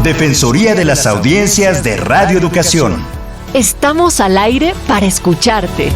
Defensoría de las Audiencias de Radio Educación. Estamos al aire para escucharte.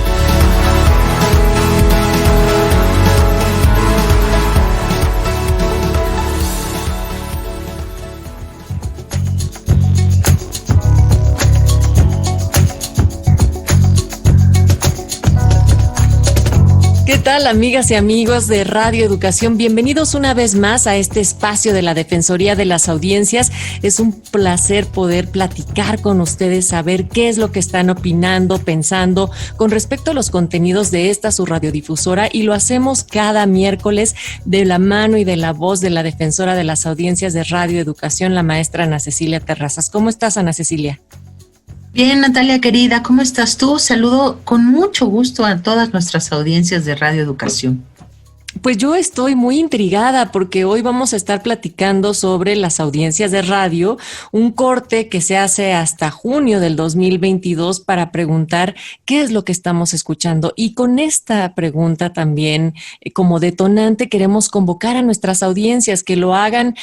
¿Qué tal, amigas y amigos de Radio Educación? Bienvenidos una vez más a este espacio de la Defensoría de las Audiencias. Es un placer poder platicar con ustedes, saber qué es lo que están opinando, pensando con respecto a los contenidos de esta su radiodifusora, y lo hacemos cada miércoles de la mano y de la voz de la Defensora de las Audiencias de Radio Educación, la maestra Ana Cecilia Terrazas. ¿Cómo estás, Ana Cecilia? Bien, Natalia querida, ¿cómo estás tú? Saludo con mucho gusto a todas nuestras audiencias de Radio Educación. Pues yo estoy muy intrigada porque hoy vamos a estar platicando sobre las audiencias de radio, un corte que se hace hasta junio del 2022 para preguntar qué es lo que estamos escuchando. Y con esta pregunta también como detonante queremos convocar a nuestras audiencias que lo hagan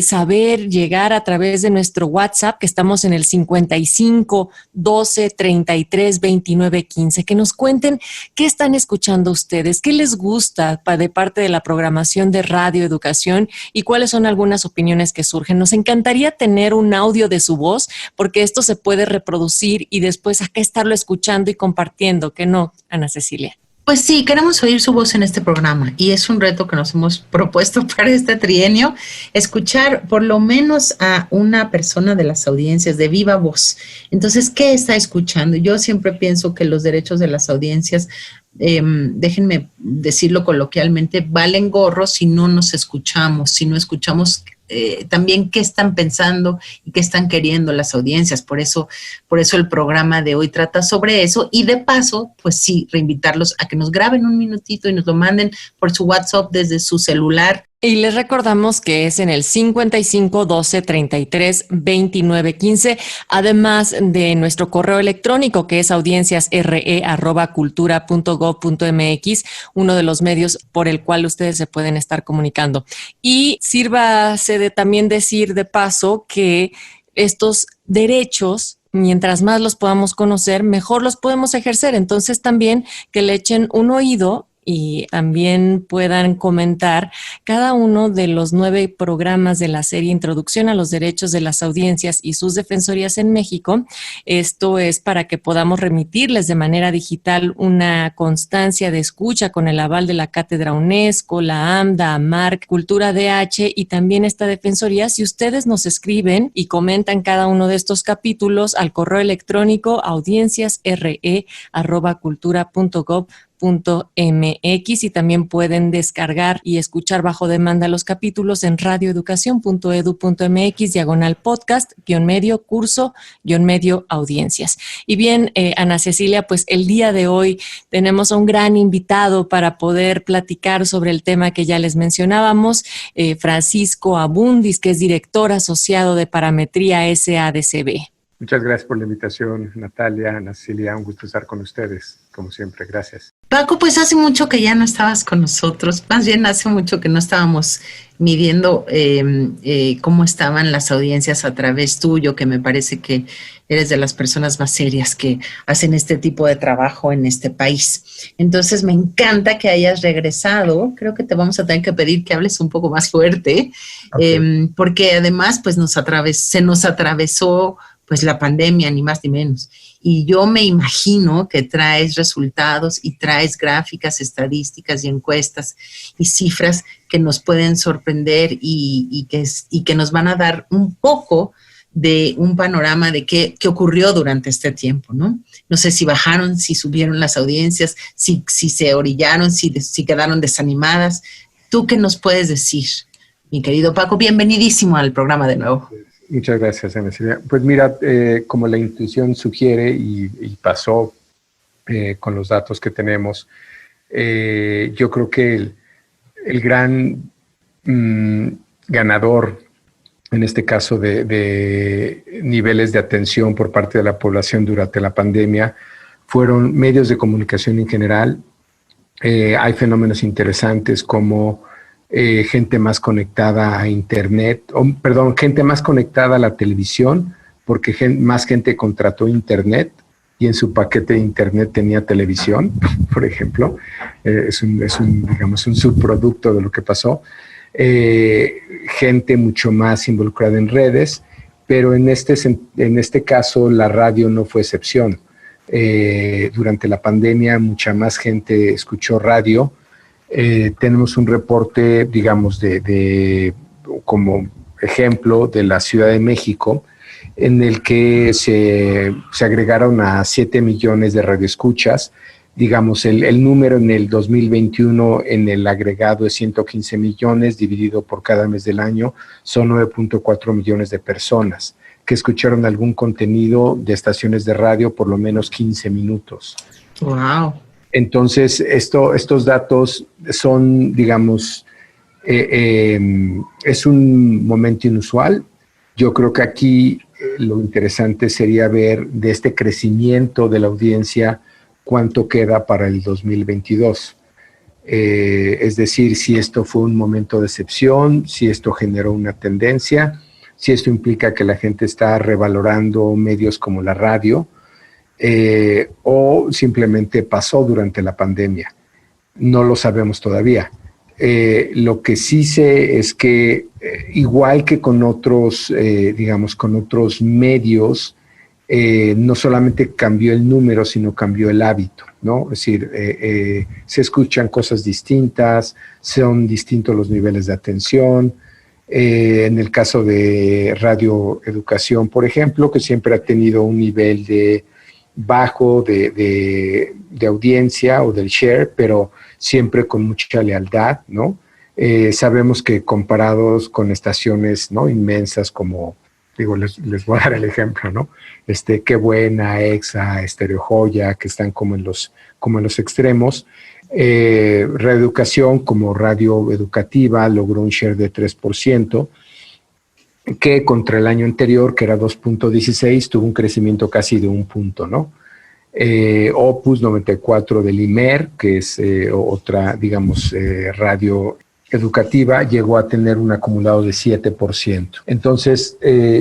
saber, llegar a través de nuestro WhatsApp, que estamos en el 55 12 33 29 15, que nos cuenten qué están escuchando ustedes, qué les gusta de parte de la programación de Radio Educación y cuáles son algunas opiniones que surgen. Nos encantaría tener un audio de su voz, porque esto se puede reproducir y después acá estarlo escuchando y compartiendo, ¿qué no, Ana Cecilia? Pues sí, queremos oír su voz en este programa y es un reto que nos hemos propuesto para este trienio, escuchar por lo menos a una persona de las audiencias de viva voz. Entonces, ¿qué está escuchando? Yo siempre pienso que los derechos de las audiencias, déjenme decirlo coloquialmente, valen gorro si no nos escuchamos, si no escuchamos también qué están pensando y qué están queriendo las audiencias. Por eso el programa de hoy trata sobre eso, y de paso, pues sí, reinvitarlos a que nos graben un minutito y nos lo manden por su WhatsApp desde su celular. Y les recordamos que es en el 55 12 33 29 15, además de nuestro correo electrónico, que es audienciasre@cultura.gov.mx, uno de los medios por el cual ustedes se pueden estar comunicando. Y sírvase de también decir de paso que estos derechos, mientras más los podamos conocer, mejor los podemos ejercer. Entonces también que le echen un oído y también puedan comentar cada uno de los 9 programas de la serie Introducción a los Derechos de las Audiencias y sus Defensorías en México. Esto es para que podamos remitirles de manera digital una constancia de escucha con el aval de la Cátedra UNESCO, la AMDA, AMARC, Cultura DH y también esta Defensoría. Si ustedes nos escriben y comentan cada uno de estos capítulos al correo electrónico audienciasre@cultura.gov.mx, y también pueden descargar y escuchar bajo demanda los capítulos en radioeducación.edu.mx/podcast, _medio, curso, _medio, audiencias. Y bien, Ana Cecilia, pues el día de hoy tenemos a un gran invitado para poder platicar sobre el tema que ya les mencionábamos, Francisco Abundis, que es director asociado de Parametría SADCB. Muchas gracias por la invitación, Natalia, Ana Cecilia, un gusto estar con ustedes, como siempre, gracias. Paco, pues hace mucho que ya no estabas con nosotros, más bien hace mucho que no estábamos midiendo cómo estaban las audiencias a través tuyo, que me parece que eres de las personas más serias que hacen este tipo de trabajo en este país. Entonces me encanta que hayas regresado. Creo que te vamos a tener que pedir que hables un poco más fuerte, okay, porque además pues se nos atravesó pues la pandemia, ni más ni menos. Y yo me imagino que traes resultados y traes gráficas, estadísticas y encuestas y cifras que nos pueden sorprender y que nos van a dar un poco de un panorama de qué ocurrió durante este tiempo, ¿no? No sé si bajaron, si subieron las audiencias, si se orillaron, si quedaron desanimadas. ¿Tú qué nos puedes decir, mi querido Paco? Bienvenidísimo al programa de nuevo. Muchas gracias, Ana Cecilia. Pues mira, como la intuición sugiere y pasó con los datos que tenemos, yo creo que el gran ganador, en este caso de niveles de atención por parte de la población durante la pandemia, fueron medios de comunicación en general. Hay fenómenos interesantes como gente más conectada a Internet, gente más conectada a la televisión, porque más gente contrató Internet y en su paquete de Internet tenía televisión, por ejemplo. Es digamos, un subproducto de lo que pasó. Gente mucho más involucrada en redes, pero en este caso la radio no fue excepción. Durante la pandemia mucha más gente escuchó radio. Tenemos un reporte, digamos, como ejemplo de la Ciudad de México, en el que se agregaron a 7 millones de radioescuchas. Digamos, el número en el 2021 en el agregado es 115 millones, dividido por cada mes del año, son 9.4 millones de personas que escucharon algún contenido de estaciones de radio por lo menos 15 minutos. ¡Wow! Entonces, estos datos son, digamos, es un momento inusual. Yo creo que aquí lo interesante sería ver de este crecimiento de la audiencia cuánto queda para el 2022. Es decir, si esto fue un momento de excepción, si esto generó una tendencia, si esto implica que la gente está revalorando medios como la radio, o simplemente pasó durante la pandemia. No lo sabemos todavía. Lo que sí sé es que igual que con otros, digamos, con otros medios, no solamente cambió el número, sino cambió el hábito, ¿no? Es decir, se escuchan cosas distintas, son distintos los niveles de atención. En el caso de Radio Educación, por ejemplo, que siempre ha tenido un nivel bajo de audiencia o del share, pero siempre con mucha lealtad, ¿no? Sabemos que comparados con estaciones, ¿no?, inmensas como, digo, les voy a dar el ejemplo, ¿no? Qué Buena, Exa, Estéreo Joya, que están como en los extremos. Radio Educación, como radio educativa, logró un share de 3%, que contra el año anterior, que era 2.16, tuvo un crecimiento casi de 1 punto, ¿no? Opus 94 del IMER, que es otra, digamos, radio educativa, llegó a tener un acumulado de 7%. Entonces,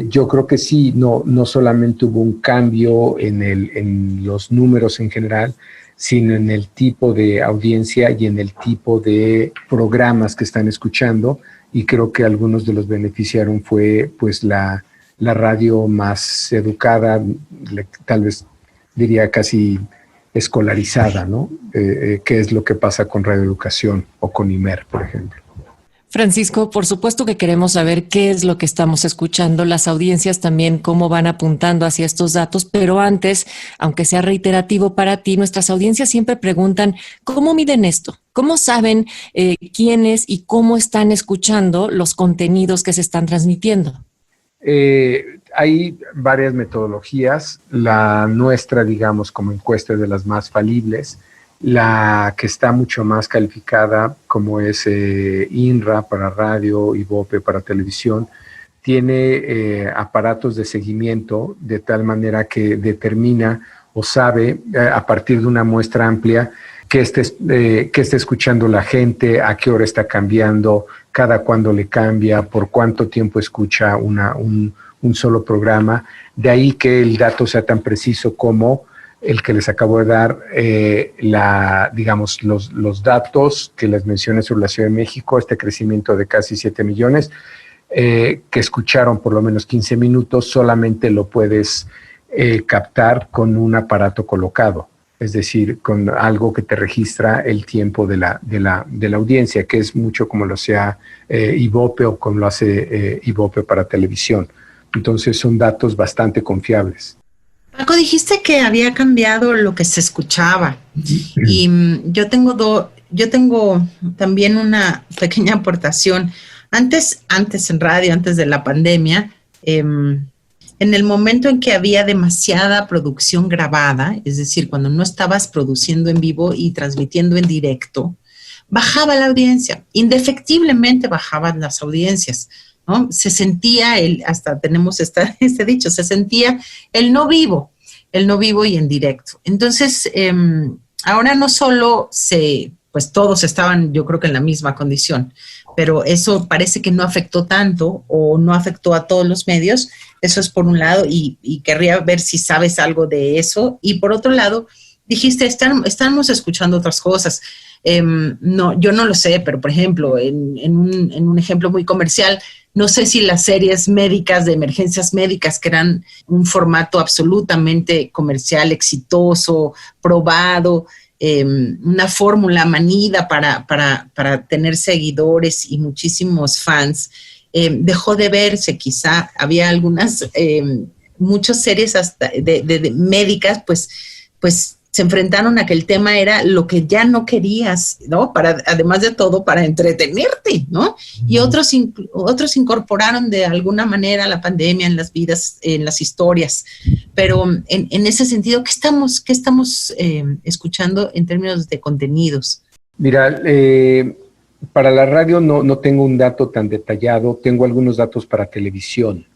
yo creo que sí, no solamente hubo un cambio en los números en general, sino en el tipo de audiencia y en el tipo de programas que están escuchando, y creo que algunos de los beneficiaron fue pues la radio más educada, tal vez diría casi escolarizada, ¿no? ¿Qué es lo que pasa con Radio Educación o con IMER, por ejemplo? Francisco, por supuesto que queremos saber qué es lo que estamos escuchando, las audiencias también, cómo van apuntando hacia estos datos, pero antes, aunque sea reiterativo para ti, nuestras audiencias siempre preguntan, ¿cómo miden esto? ¿Cómo saben quiénes y cómo están escuchando los contenidos que se están transmitiendo? Hay varias metodologías. La nuestra, digamos, como encuesta, es de las más falibles. La que está mucho más calificada, como es INRA para radio, IVOPE para televisión, tiene aparatos de seguimiento de tal manera que determina o sabe a partir de una muestra amplia qué está escuchando la gente, a qué hora está cambiando, cada cuándo le cambia, por cuánto tiempo escucha un solo programa. De ahí que el dato sea tan preciso como el que les acabo de dar, digamos, los datos que les mencioné sobre la Ciudad de México, este crecimiento de casi 7 millones, que escucharon por lo menos 15 minutos, solamente lo puedes captar con un aparato colocado, es decir, con algo que te registra el tiempo de la audiencia, que es mucho como lo hacía IVOPE o como lo hace IVOPE para televisión. Entonces son datos bastante confiables. Paco, dijiste que había cambiado lo que se escuchaba y yo tengo también una pequeña aportación. Antes en radio, antes de la pandemia, en el momento en que había demasiada producción grabada, es decir, cuando no estabas produciendo en vivo y transmitiendo en directo, bajaba la audiencia, indefectiblemente bajaban las audiencias, ¿no? Se sentía hasta tenemos este dicho, se sentía el no vivo y en directo. Entonces, ahora no solo se pues todos estaban, yo creo que en la misma condición. Pero eso parece que no afectó tanto o no afectó a todos los medios. Eso es por un lado y querría ver si sabes algo de eso. Y por otro lado, dijiste, estamos escuchando otras cosas. No, yo no lo sé, pero por ejemplo, en un ejemplo muy comercial, no sé si las series médicas de emergencias médicas, que eran un formato absolutamente comercial, exitoso, probado, una fórmula manida para tener seguidores y muchísimos fans, dejó de verse. Quizá había algunas, muchas series hasta de médicas, pues se enfrentaron a que el tema era lo que ya no querías, ¿no? Además de todo, para entretenerte, ¿no? Y otros incorporaron de alguna manera la pandemia en las vidas, en las historias. Pero en ese sentido, ¿qué estamos escuchando en términos de contenidos? Mira, para la radio no tengo un dato tan detallado, tengo algunos datos para televisión.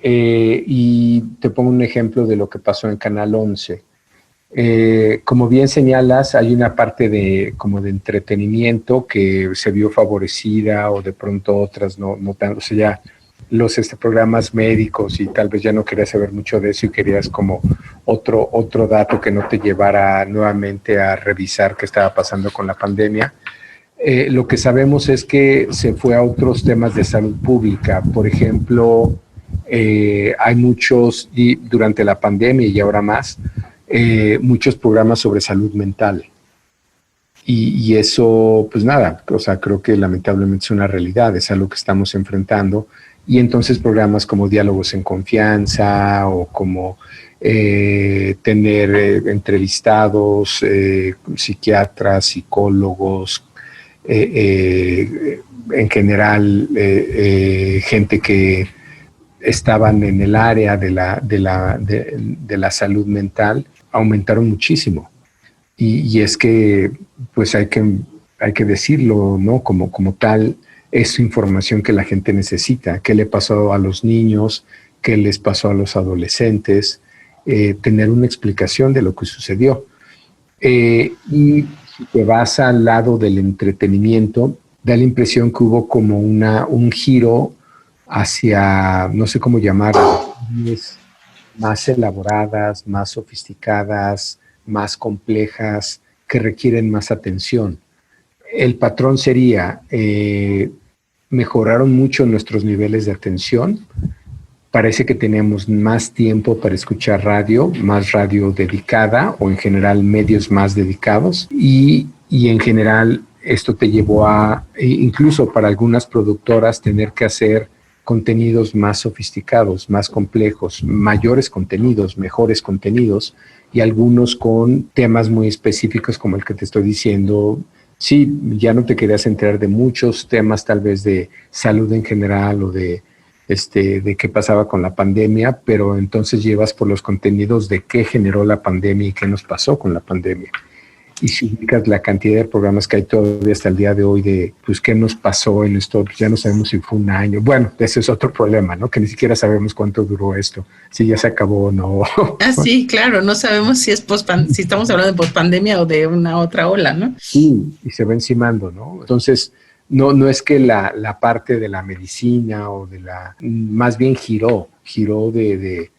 Y te pongo un ejemplo de lo que pasó en Canal 11. Como bien señalas, hay una parte como de entretenimiento que se vio favorecida, o de pronto otras no tanto. O sea, ya los programas médicos, y tal vez ya no querías saber mucho de eso y querías como otro dato que no te llevara nuevamente a revisar qué estaba pasando con la pandemia. Lo que sabemos es que se fue a otros temas de salud pública. Por ejemplo, hay muchos, y durante la pandemia y ahora más, muchos programas sobre salud mental. Y eso, pues nada, o sea, creo que lamentablemente es una realidad, es algo que estamos enfrentando. Y entonces programas como Diálogos en Confianza, o como tener entrevistados, psiquiatras, psicólogos, en general, gente que estaban en el área de la salud mental, aumentaron muchísimo. Y es que, pues hay que decirlo, ¿no? Como tal, es información que la gente necesita. ¿Qué le pasó a los niños? ¿Qué les pasó a los adolescentes? Tener una explicación de lo que sucedió. Y si te vas al lado del entretenimiento, da la impresión que hubo como un giro hacia, no sé cómo llamar, más elaboradas, más sofisticadas, más complejas, que requieren más atención. El patrón sería, mejoraron mucho nuestros niveles de atención. Parece que tenemos más tiempo para escuchar radio, más radio dedicada, o en general medios más dedicados, y en general esto te llevó a, incluso para algunas productoras, tener que hacer contenidos más sofisticados, más complejos, mayores contenidos, mejores contenidos, y algunos con temas muy específicos como el que te estoy diciendo. Sí, ya no te querías enterar de muchos temas, tal vez de salud en general, o de qué pasaba con la pandemia, pero entonces llevas por los contenidos de qué generó la pandemia y qué nos pasó con la pandemia. Y si ubicas la cantidad de programas que hay todavía hasta el día de hoy de, pues, qué nos pasó en esto, pues ya no sabemos si fue un año. Bueno, ese es otro problema, ¿no? Que ni siquiera sabemos cuánto duró esto, si ya se acabó o no. Ah, sí, claro, no sabemos si si estamos hablando de pospandemia o de una otra ola, ¿no? Sí, y se va encimando, ¿no? Entonces, no es que la parte de la medicina o más bien giró de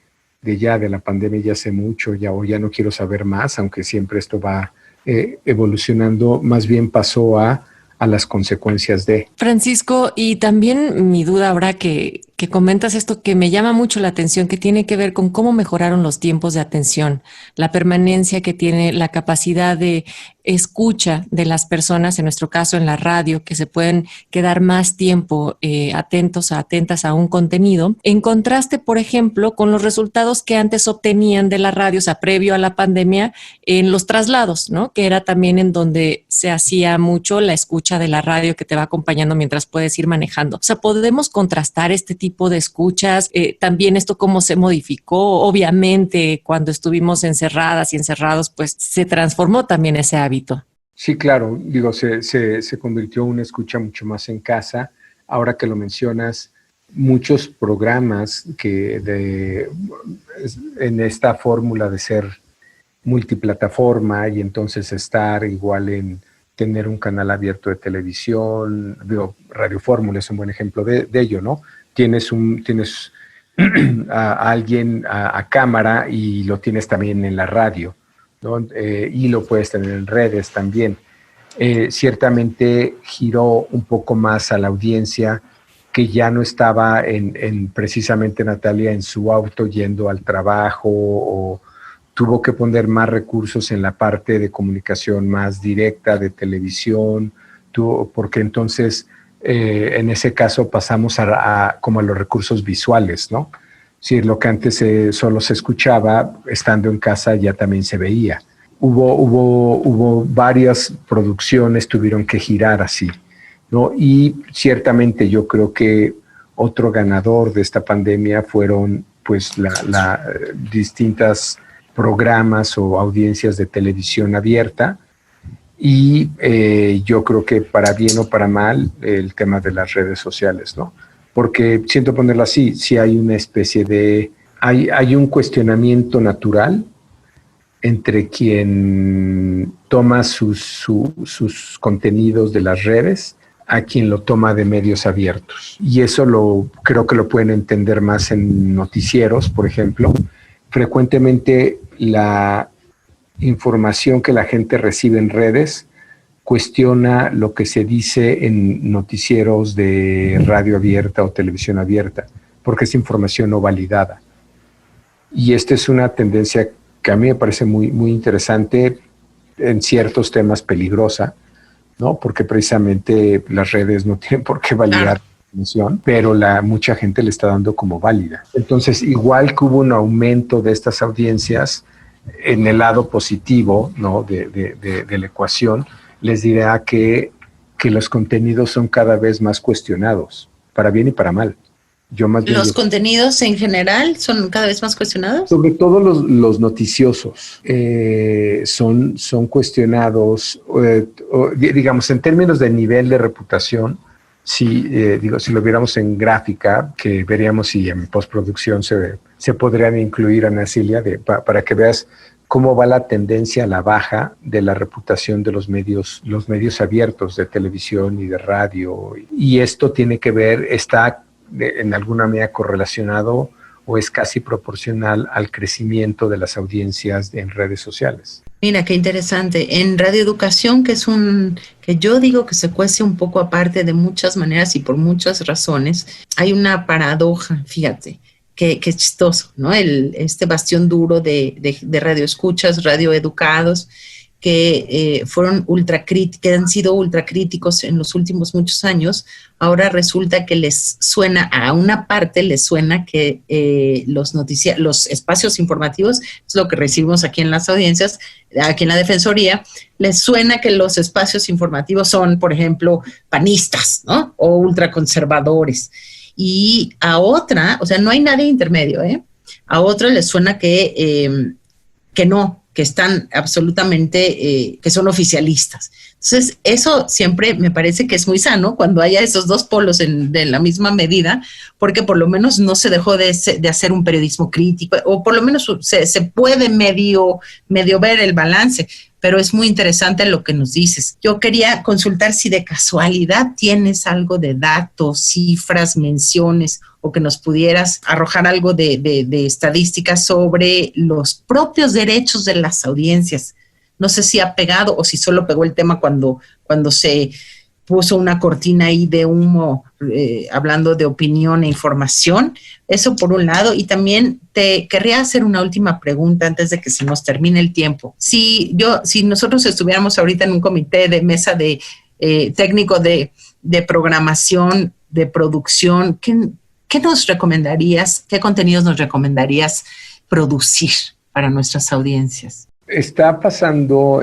la pandemia ya hace mucho, o ya no quiero saber más, aunque siempre esto va evolucionando, más bien pasó a las consecuencias de. Francisco, y también mi duda ahora que comentas esto que me llama mucho la atención, que tiene que ver con cómo mejoraron los tiempos de atención, la permanencia que tiene, la capacidad de escucha de las personas, en nuestro caso en la radio, que se pueden quedar más tiempo atentas a un contenido, en contraste, por ejemplo, con los resultados que antes obtenían de la radio, o sea, previo a la pandemia, en los traslados, ¿no? Que era también en donde se hacía mucho la escucha de la radio que te va acompañando mientras puedes ir manejando. O sea, podemos contrastar este tipo de escuchas, también esto cómo se modificó. Obviamente, cuando estuvimos encerradas y encerrados, pues se transformó también ese hábito. Sí, claro, digo, se convirtió en una escucha mucho más en casa. Ahora que lo mencionas, muchos programas en esta fórmula de ser multiplataforma, y entonces estar igual en tener un canal abierto de televisión. Digo, Radio Fórmula es un buen ejemplo de ello, ¿no? Tienes a alguien a cámara y lo tienes también en la radio, ¿no? Y lo puedes tener en redes también. Ciertamente giró un poco más a la audiencia que ya no estaba precisamente Natalia en su auto yendo al trabajo, o tuvo que poner más recursos en la parte de comunicación más directa de televisión, porque entonces en ese caso pasamos como a los recursos visuales, ¿no? Sí, lo que antes solo se escuchaba, estando en casa ya también se veía. Hubo varias producciones, tuvieron que girar así, ¿no? Y ciertamente yo creo que otro ganador de esta pandemia fueron pues distintas programas o audiencias de televisión abierta, y yo creo que para bien o para mal el tema de las redes sociales, ¿no? Porque, siento ponerlo así, si hay una especie de... Hay un cuestionamiento natural entre quien toma sus contenidos de las redes a quien lo toma de medios abiertos. Y eso creo que lo pueden entender más en noticieros, por ejemplo. Frecuentemente la información que la gente recibe en redes cuestiona lo que se dice en noticieros de radio abierta o televisión abierta, porque es información no validada. Y esta es una tendencia que a mí me parece muy, muy interesante, en ciertos temas peligrosa, ¿no? Porque precisamente las redes no tienen por qué validar la información, pero mucha gente le está dando como válida. Entonces, igual que hubo un aumento de estas audiencias, en el lado positivo, ¿no? de la ecuación, les dirá que los contenidos son cada vez más cuestionados, para bien y para mal. ¿Los contenidos en general son cada vez más cuestionados? Sobre todo los noticiosos son cuestionados, digamos, en términos de nivel de reputación. Si lo viéramos en gráfica, que veríamos si en postproducción se podrían incluir, Ana Cilia, para que veas cómo va la tendencia a la baja de la reputación de los medios abiertos de televisión y de radio. Y esto tiene que ver, está en alguna medida correlacionado o es casi proporcional al crecimiento de las audiencias en redes sociales. Mira, qué interesante. En radioeducación, que yo digo que se cuece un poco aparte de muchas maneras y por muchas razones, hay una paradoja, fíjate, que es chistoso, ¿no? Este bastión duro de radioescuchas, radioeducados, que que han sido ultracríticos en los últimos muchos años, ahora resulta que a una parte les suena que los espacios informativos, es lo que recibimos aquí en las audiencias, aquí en la Defensoría, les suena que los espacios informativos son, por ejemplo, panistas, ¿no? O ultraconservadores. Y a otra, o sea, no hay nadie intermedio, ¿eh? A otra les suena que no, que están absolutamente, que son oficialistas. Entonces, eso siempre me parece que es muy sano cuando haya esos dos polos de la misma medida, porque por lo menos no se dejó de hacer un periodismo crítico, o por lo menos se puede medio ver el balance, pero es muy interesante lo que nos dices. Yo quería consultar si de casualidad tienes algo de datos, cifras, menciones, o que nos pudieras arrojar algo de estadísticas sobre los propios derechos de las audiencias. No sé si ha pegado o si solo pegó el tema cuando se puso una cortina ahí de humo hablando de opinión e información. Eso por un lado. Y también te querría hacer una última pregunta antes de que se nos termine el tiempo. Si nosotros estuviéramos ahorita en un comité de mesa de técnico de programación, de producción, ¿qué nos recomendarías? ¿Qué contenidos nos recomendarías producir para nuestras audiencias? Está pasando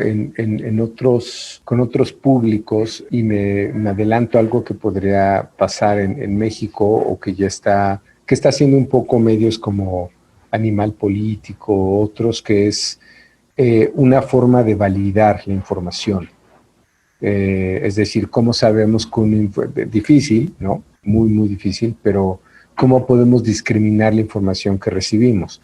con otros públicos, y me adelanto algo que podría pasar en México, o que está haciendo un poco medios como Animal Político, otros, que es una forma de validar la información. Es decir, ¿cómo sabemos que difícil, ¿no? Muy, muy difícil, pero ¿cómo podemos discriminar la información que recibimos?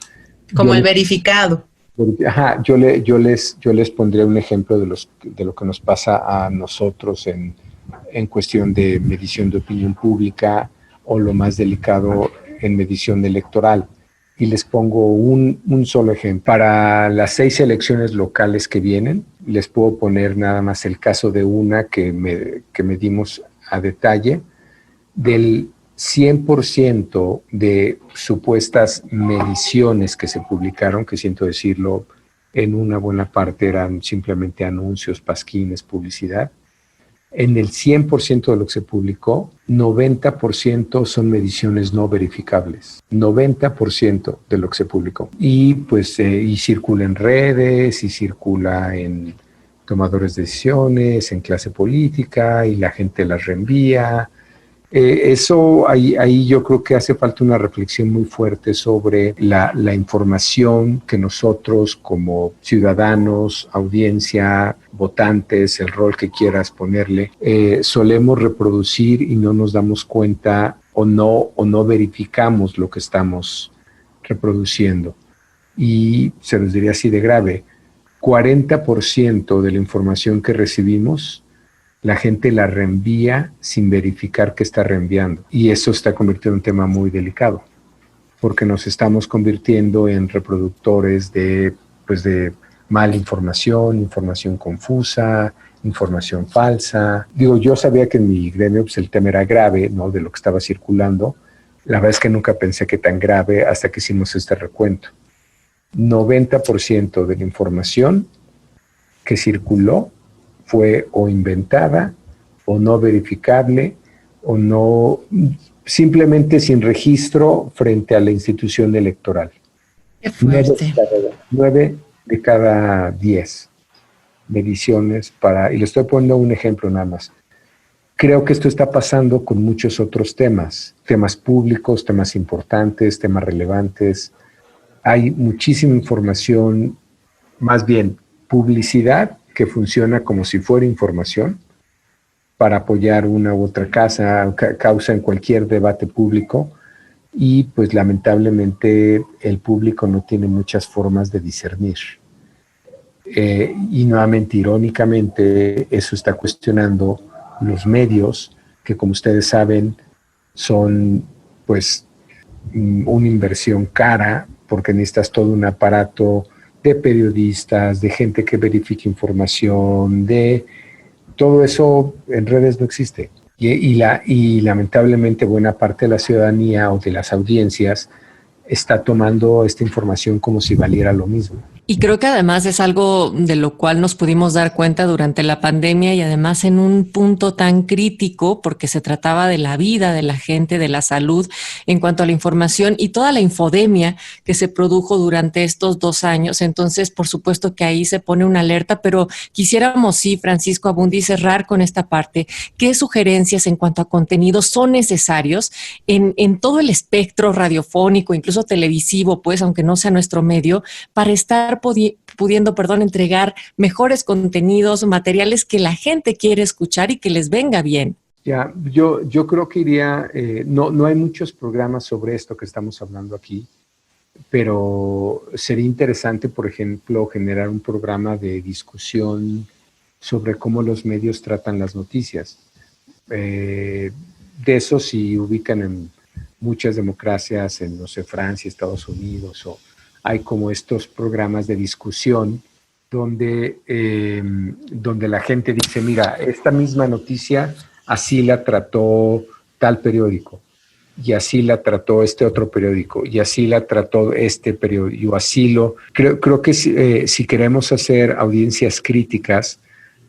Como el verificado. Yo les pondría un ejemplo de lo que nos pasa a nosotros en cuestión de medición de opinión pública o lo más delicado en medición electoral. Y les pongo un solo ejemplo. Para las 6 elecciones locales que vienen, les puedo poner nada más el caso de una que medimos a detalle. Del 100% de supuestas mediciones que se publicaron, que siento decirlo, en una buena parte eran simplemente anuncios, pasquines, publicidad. En el 100% de lo que se publicó, 90% son mediciones no verificables. 90% de lo que se publicó. Y pues y circula en redes, y circula en tomadores de decisiones, en clase política, y la gente las reenvía. Eso ahí yo creo que hace falta una reflexión muy fuerte sobre la información que nosotros como ciudadanos, audiencia, votantes, el rol que quieras ponerle, solemos reproducir y no nos damos cuenta o no verificamos lo que estamos reproduciendo. Y se los diría así de grave, 40% de la información que recibimos la gente la reenvía sin verificar qué está reenviando. Y eso está convirtiendo en un tema muy delicado, porque nos estamos convirtiendo en reproductores de mala información, información confusa, información falsa. Digo, yo sabía que en mi gremio pues, el tema era grave, ¿no? De lo que estaba circulando. La verdad es que nunca pensé que tan grave hasta que hicimos este recuento. 90% de la información que circuló fue o inventada o no verificable o no, simplemente sin registro frente a la institución electoral. Qué fuerte. 9 de cada 10 mediciones y le estoy poniendo un ejemplo nada más. Creo que esto está pasando con muchos otros temas públicos, temas importantes, temas relevantes. Hay muchísima información, más bien publicidad, que funciona como si fuera información para apoyar una u otra causa en cualquier debate público y pues lamentablemente el público no tiene muchas formas de discernir. Y nuevamente, irónicamente, eso está cuestionando los medios que, como ustedes saben, son pues una inversión cara porque necesitas todo un aparato de periodistas, de gente que verifique información, de todo eso en redes no existe. Y lamentablemente buena parte de la ciudadanía o de las audiencias está tomando esta información como si valiera lo mismo. Y creo que además es algo de lo cual nos pudimos dar cuenta durante la pandemia y además en un punto tan crítico porque se trataba de la vida de la gente, de la salud en cuanto a la información y toda la infodemia que se produjo durante estos 2 años. Entonces, por supuesto que ahí se pone una alerta, pero quisiéramos, sí, Francisco Abundi, cerrar con esta parte. ¿Qué sugerencias en cuanto a contenidos son necesarios en todo el espectro radiofónico, incluso televisivo, pues, aunque no sea nuestro medio, para estar pudiendo entregar mejores contenidos, materiales que la gente quiere escuchar y que les venga bien? Ya, yo creo que iría, no hay muchos programas sobre esto que estamos hablando aquí, pero sería interesante, por ejemplo, generar un programa de discusión sobre cómo los medios tratan las noticias. De eso si ubican en muchas democracias, en, no sé, Francia, Estados Unidos, o hay como estos programas de discusión donde la gente dice, mira, esta misma noticia así la trató tal periódico, y así la trató este otro periódico, y así la trató este periódico, creo que si queremos hacer audiencias críticas,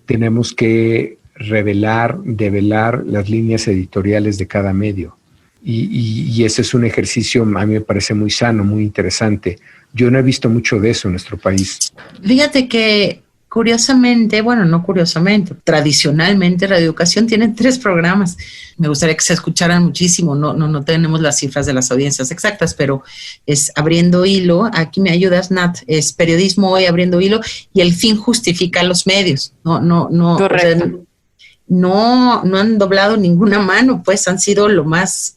tenemos que develar las líneas editoriales de cada medio. Y ese es un ejercicio, a mí me parece muy sano, muy interesante. Yo no he visto mucho de eso en nuestro país. Fíjate que curiosamente, no curiosamente, tradicionalmente Radio Educación tiene 3 programas. Me gustaría que se escucharan muchísimo, no tenemos las cifras de las audiencias exactas, pero es Abriendo Hilo, aquí me ayudas, Nat, es Periodismo Hoy, Abriendo Hilo, y El Fin Justifica los Medios. Correcto. O sea, no han doblado ninguna mano, pues han sido lo más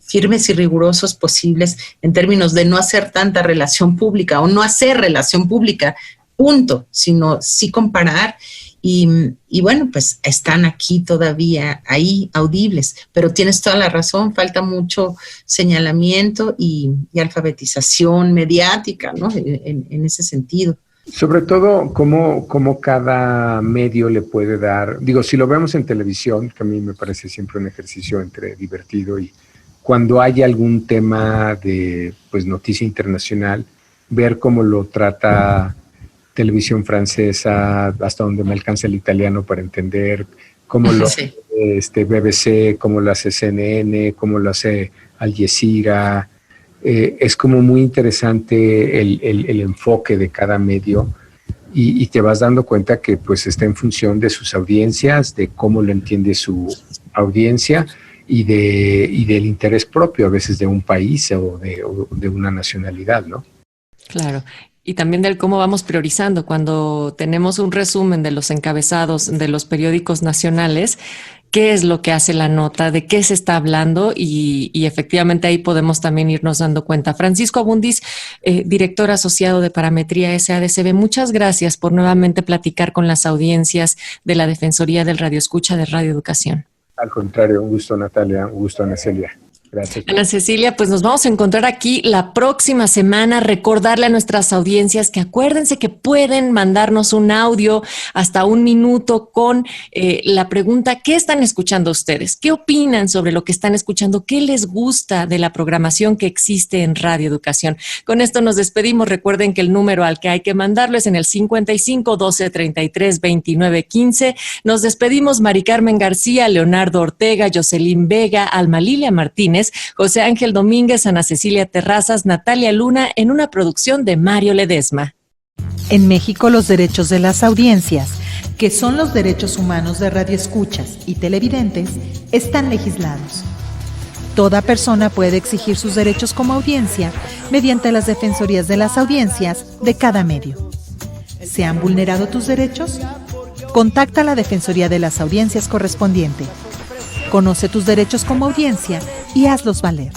firmes y rigurosos posibles en términos de no hacer tanta relación pública o no hacer relación pública, punto, sino sí comparar. Y bueno, pues están aquí todavía, ahí audibles, pero tienes toda la razón, falta mucho señalamiento y alfabetización mediática, ¿no? En ese sentido. Sobre todo, cómo cada medio le puede dar, digo, si lo vemos en televisión, que a mí me parece siempre un ejercicio entre divertido y cuando hay algún tema de pues noticia internacional, ver cómo lo trata televisión francesa, hasta donde me alcanza el italiano para entender, cómo lo hace BBC, cómo lo hace CNN, cómo lo hace Al Jazeera. Es como muy interesante el enfoque de cada medio y te vas dando cuenta que pues está en función de sus audiencias, de cómo lo entiende su audiencia y del interés propio a veces de un país o de una nacionalidad, ¿no? Claro. Y también del cómo vamos priorizando. Cuando tenemos un resumen de los encabezados de los periódicos nacionales, qué es lo que hace la nota, de qué se está hablando y efectivamente ahí podemos también irnos dando cuenta. Francisco Abundis, director asociado de Parametría SADCB, muchas gracias por nuevamente platicar con las audiencias de la Defensoría del Radioescucha de Radio Educación. Al contrario, un gusto, Natalia, un gusto, Ana Celia. Gracias. Ana Cecilia, pues nos vamos a encontrar aquí la próxima semana. Recordarle a nuestras audiencias que acuérdense que pueden mandarnos un audio hasta 1 minuto con la pregunta: ¿qué están escuchando ustedes? ¿Qué opinan sobre lo que están escuchando? ¿Qué les gusta de la programación que existe en Radio Educación? Con esto nos despedimos. Recuerden que el número al que hay que mandarlo es en el 55 12 33 29 15. Nos despedimos Mari Carmen García, Leonardo Ortega, Jocelyn Vega, Alma Lilia Martínez, José Ángel Domínguez, Ana Cecilia Terrazas, Natalia Luna, en una producción de Mario Ledesma. En México, los derechos de las audiencias, que son los derechos humanos de radioescuchas y televidentes, están legislados. Toda persona puede exigir sus derechos como audiencia mediante las defensorías de las audiencias de cada medio. ¿Se han vulnerado tus derechos? Contacta a la Defensoría de las Audiencias correspondiente. Conoce tus derechos como audiencia y hazlos valer.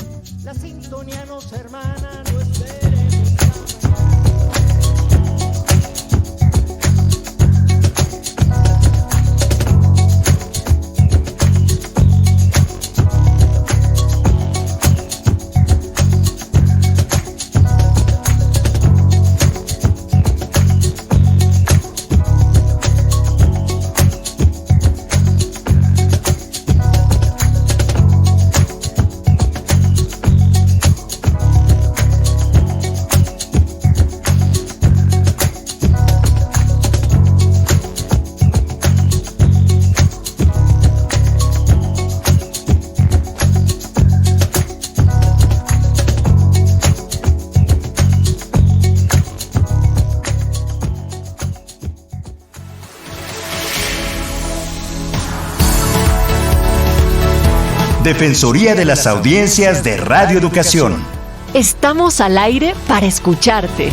Defensoría de las Audiencias de Radio Educación. Estamos al aire para escucharte.